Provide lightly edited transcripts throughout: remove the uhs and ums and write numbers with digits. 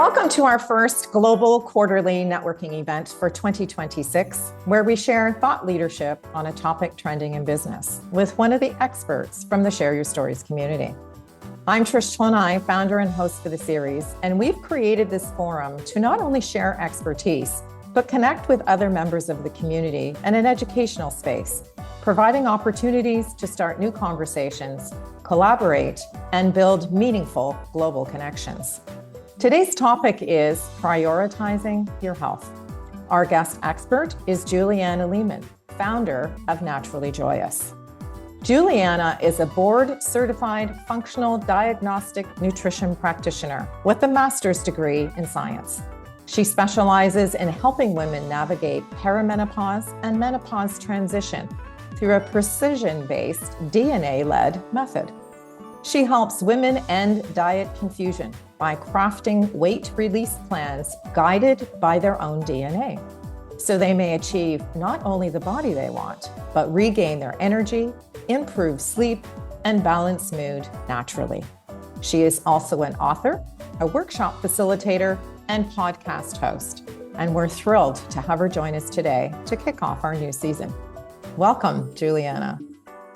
Welcome to our first global quarterly networking event for 2026, where we share thought leadership on a topic trending in business with one of the experts from the Share Your Stories community. I'm Trish Tonai, founder and host for the series, and we've created this forum to not only share expertise, but connect with other members of the community in an educational space, providing opportunities to start new conversations, collaborate, and build meaningful global connections. Today's topic is prioritizing your health. Our guest expert is Juliana Leamen, founder of Naturally Joyous. Juliana is a board-certified functional diagnostic nutrition practitioner with a master's degree in science. She specializes in helping women navigate perimenopause and menopause transition through a precision-based DNA-led method. She helps women end diet confusion by crafting weight release plans guided by their own DNA, so they may achieve not only the body they want, but regain their energy, improve sleep, and balance mood naturally. She is also an author, a workshop facilitator, and podcast host, and we're thrilled to have her join us today to kick off our new season. Welcome, Juliana.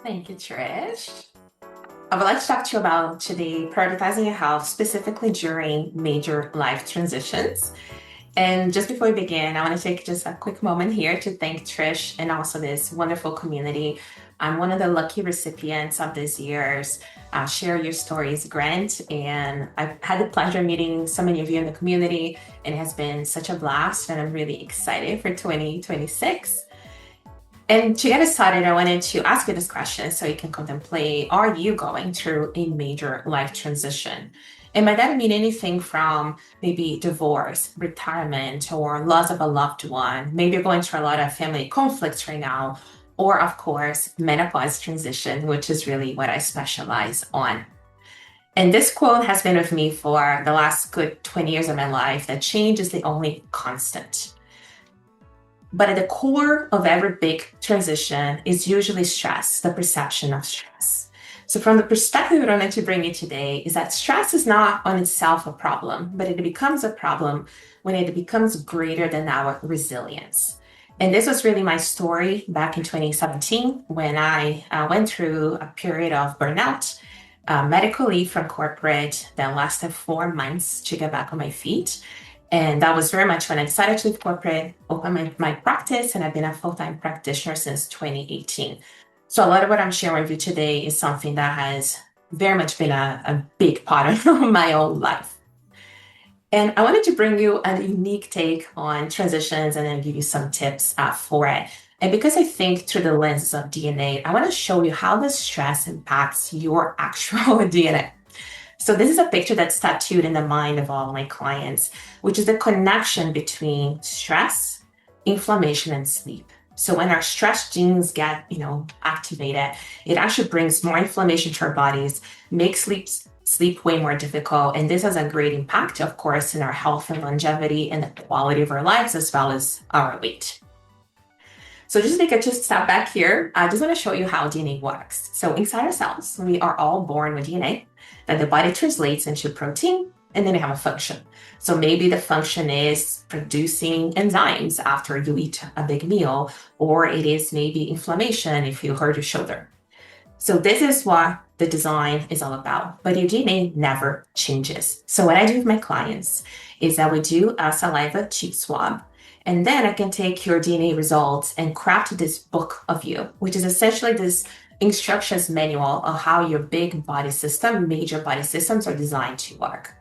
Thank you, Trish. I would like to talk to you about today prioritizing your health, specifically during major life transitions. And just before we begin, I want to take just a quick moment here to thank Trish and also this wonderful community. I'm one of the lucky recipients of this year's Share Your Stories grant, and I've had the pleasure of meeting so many of you in the community, and it has been such a blast, and I'm really excited for 2026. And to get us started, I wanted to ask you this question so you can contemplate, are you going through a major life transition? And by that, I mean anything from maybe divorce, retirement, or loss of a loved one. Maybe you're going through a lot of family conflicts right now, or of course, menopause transition, which is really what I specialize on. And this quote has been with me for the last good 20 years of my life, that change is the only constant. But at the core of every big transition is usually stress, the perception of stress. So from the perspective that I wanted to bring you today is that stress is not on itself a problem, but it becomes a problem when it becomes greater than our resilience. And this was really my story back in 2017 when I went through a period of burnout, medical leave from corporate that lasted 4 months to get back on my feet. And that was very much when I decided to leave corporate, open my practice, and I've been a full-time practitioner since 2018. So a lot of what I'm sharing with you today is something that has very much been a big part of my own life. And I wanted to bring you a unique take on transitions and then give you some tips for it. And because I think through the lenses of DNA, I want to show you how the stress impacts your actual DNA. So this is a picture that's tattooed in the mind of all my clients, which is the connection between stress, inflammation, and sleep. So when our stress genes get, activated, it actually brings more inflammation to our bodies, makes sleep way more difficult. And this has a great impact, of course, in our health and longevity and the quality of our lives, as well as our weight. So just take a step back here. I just want to show you how DNA works. So inside our cells, we are all born with DNA that the body translates into protein, and then they have a function. So maybe the function is producing enzymes after you eat a big meal, or it is maybe inflammation if you hurt your shoulder. So this is what the design is all about, but your DNA never changes. So what I do with my clients is that we do a saliva cheek swab, and then I can take your DNA results and craft this book of you, which is essentially this instructions manual of how your big body system, major body systems are designed to work.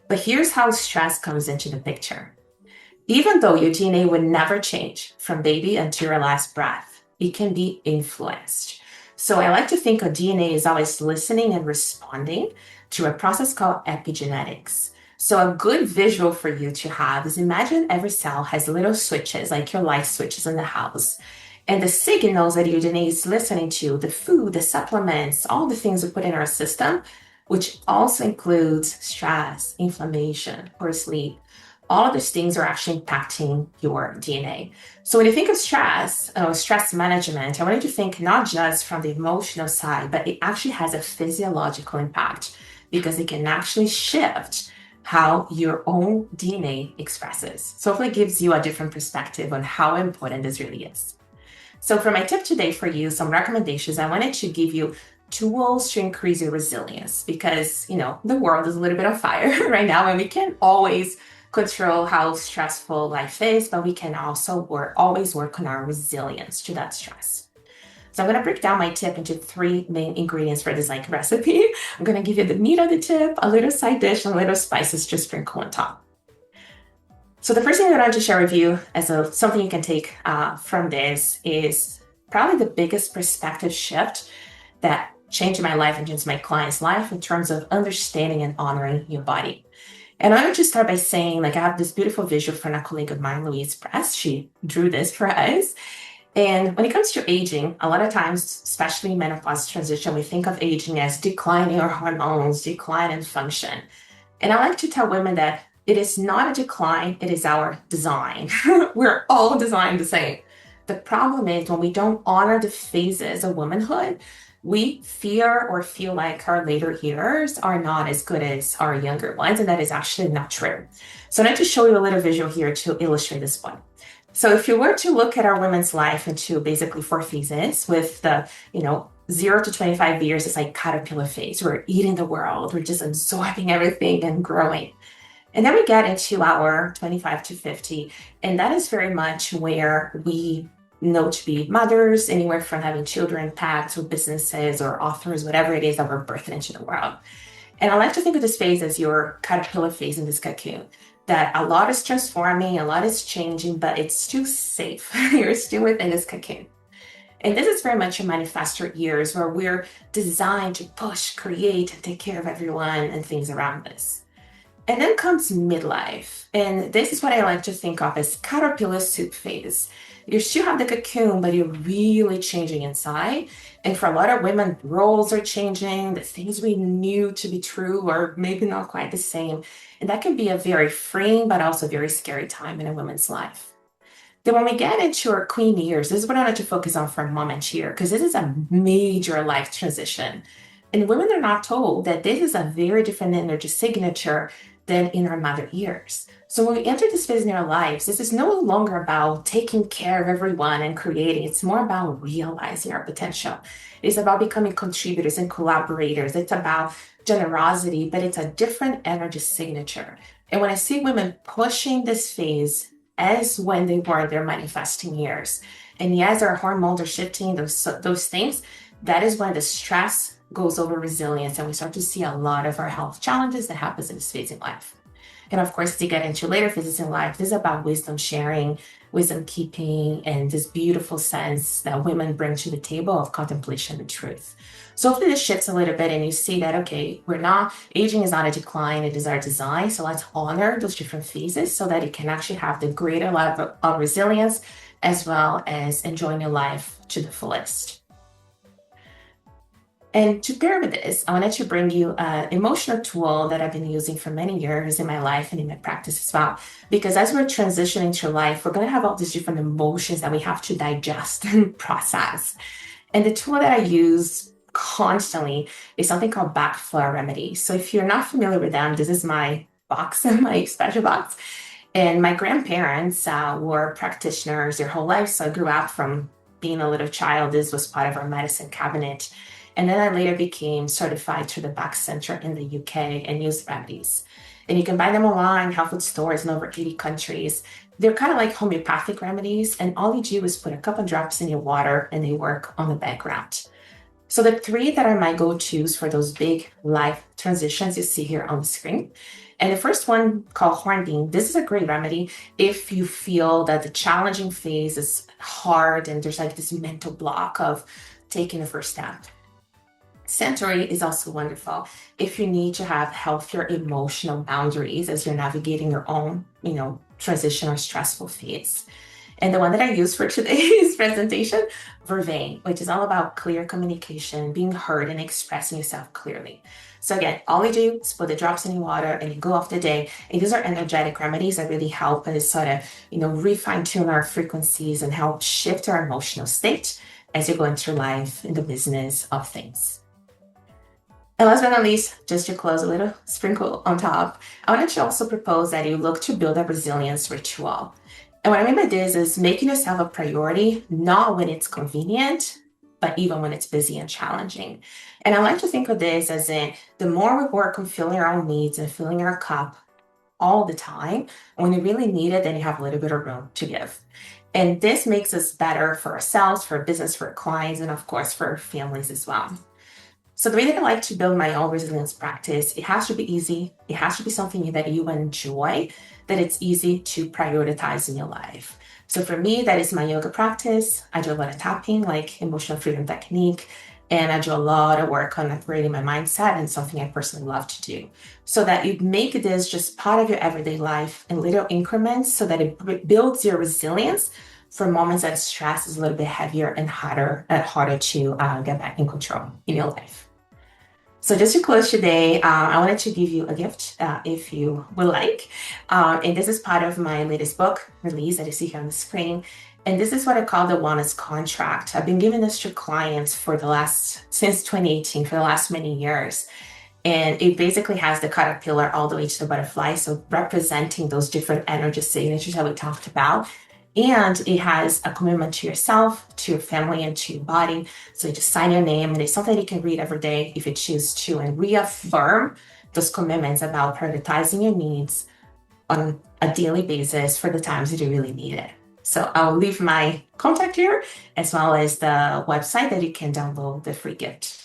But here's how stress comes into the picture. Even though your DNA would never change from baby until your last breath, it can be influenced. So I like to think of DNA as always listening and responding to a process called epigenetics. So a good visual for you to have is imagine every cell has little switches, like your light switches in the house. And the signals that your DNA is listening to, the food, the supplements, all the things we put in our system, which also includes stress, inflammation, poor sleep, all of those things are actually impacting your DNA. So when you think of stress, stress management, I want you to think not just from the emotional side, but it actually has a physiological impact because it can actually shift how your own DNA expresses. So hopefully it gives you a different perspective on how important this really is. So for my tip today for you, some recommendations, I wanted to give you tools to increase your resilience because, the world is a little bit on fire right now and we can't always control how stressful life is, but we can also always work on our resilience to that stress. So I'm going to break down my tip into 3 main ingredients for this recipe. I'm going to give you the meat of the tip, a little side dish, and a little spices to sprinkle on top. So the first thing I want to share with you as something you can take from this is probably the biggest perspective shift that changed my life and changed my client's life in terms of understanding and honoring your body. And I would just start by saying, I have this beautiful visual from a colleague of mine, Louise Press. She drew this for us. And when it comes to aging, a lot of times, especially menopause transition, we think of aging as declining our hormones, decline in function. And I like to tell women that it is not a decline, it is our design. We're all designed the same. The problem is when we don't honor the phases of womanhood, we fear or feel like our later years are not as good as our younger ones, and that is actually not true. So I'd like to show you a little visual here to illustrate this point. So if you were to look at our women's life into basically 4 phases with the, 0 to 25 years is like caterpillar phase. We're eating the world. We're just absorbing everything and growing. And then we get into our 25 to 50. And that is very much where we know to be mothers, anywhere from having children, pets, or businesses, or authors, whatever it is that we're birthing into the world. And I like to think of this phase as your caterpillar phase in this cocoon, that a lot is transforming, a lot is changing, but it's still safe. You're still within this cocoon. And this is very much your manifestor years where we're designed to push, create, and take care of everyone and things around us. And then comes midlife. And this is what I like to think of as caterpillar soup phase. You still have the cocoon, but you're really changing inside. And for a lot of women, roles are changing. The things we knew to be true are maybe not quite the same. And that can be a very freeing, but also very scary time in a woman's life. Then when we get into our queen years, this is what I like to focus on for a moment here, because this is a major life transition. And women are not told that this is a very different energy signature than in our mother years. So when we enter this phase in our lives, this is no longer about taking care of everyone and creating. It's more about realizing our potential. It's about becoming contributors and collaborators. It's about generosity, but it's a different energy signature. And when I see women pushing this phase as when they were in their manifesting years, and yes, our hormones are shifting, those things, that is when the stress goes over resilience and we start to see a lot of our health challenges that happens in this phase in life. And of course, to get into later phases in life, this is about wisdom sharing, wisdom keeping, and this beautiful sense that women bring to the table of contemplation and truth. So hopefully this shifts a little bit and you see that, okay, aging is not a decline, it is our design. So let's honor those different phases so that you can actually have the greater level of resilience as well as enjoying your life to the fullest. And to pair with this, I wanted to bring you an emotional tool that I've been using for many years in my life and in my practice as well. Because as we're transitioning through life, we're going to have all these different emotions that we have to digest and process. And the tool that I use constantly is something called back flow remedy. So if you're not familiar with them, this is my box, my special box. And my grandparents were practitioners their whole life. So I grew up from being a little child. This was part of our medicine cabinet. And then I later became certified through the Back Center in the UK and used remedies. And you can buy them online, health food stores in over 80 countries. They're kind of like homeopathic remedies. And all you do is put a couple of drops in your water and they work on the background. So the 3 that are my go-tos for those big life transitions you see here on the screen. And the first one called hornbeam. This is a great remedy if you feel that the challenging phase is hard and there's like this mental block of taking the first step. Century is also wonderful if you need to have healthier emotional boundaries as you're navigating your own, transition or stressful phase. And the one that I use for today's presentation, vervain, which is all about clear communication, being heard and expressing yourself clearly. So again, all you do is put the drops in your water and you go off the day. And these are energetic remedies that really help us sort of, refine tune our frequencies and help shift our emotional state as you go into life in the business of things. And last but not least, just to close a little sprinkle on top, I wanted to also propose that you look to build a resilience ritual. And what I mean by this is making yourself a priority, not when it's convenient, but even when it's busy and challenging. And I like to think of this as in the more we work on filling our own needs and filling our cup all the time, when you really need it, then you have a little bit of room to give. And this makes us better for ourselves, for business, for clients, and of course, for families as well. So the way that I like to build my own resilience practice, it has to be easy. It has to be something that you enjoy, that it's easy to prioritize in your life. So for me, that is my yoga practice. I do a lot of tapping, like emotional freedom technique, and I do a lot of work on upgrading my mindset, and something I personally love to do. So that you make this just part of your everyday life in little increments, so that it builds your resilience for moments that stress is a little bit heavier and harder to get back in control in your life. So just to close today, I wanted to give you a gift if you would like. And this is part of my latest book release that you see here on the screen. And this is what I call the wellness contract. I've been giving this to clients since 2018, for the last many years. And it basically has the caterpillar all the way to the butterfly, so representing those different energy signatures that we talked about. And it has a commitment to yourself, to your family, and to your body. So you just sign your name, and it's something you can read every day if you choose to, and reaffirm those commitments about prioritizing your needs on a daily basis for the times that you really need it. So I'll leave my contact here, as well as the website that you can download the free gift.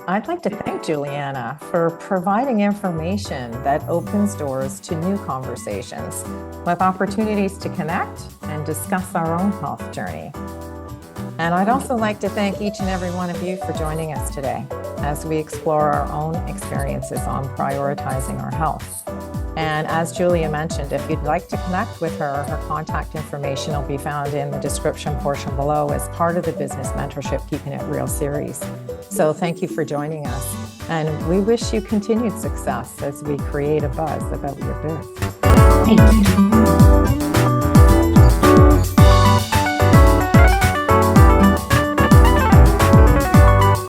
I'd like to thank Juliana for providing information that opens doors to new conversations with opportunities to connect and discuss our own health journey. And I'd also like to thank each and every one of you for joining us today as we explore our own experiences on prioritizing our health. And as Julia mentioned, if you'd like to connect with her, her contact information will be found in the description portion below as part of the Business Mentorship Keeping It Real series. So thank you for joining us. And we wish you continued success as we create a buzz about your biz. Thank you.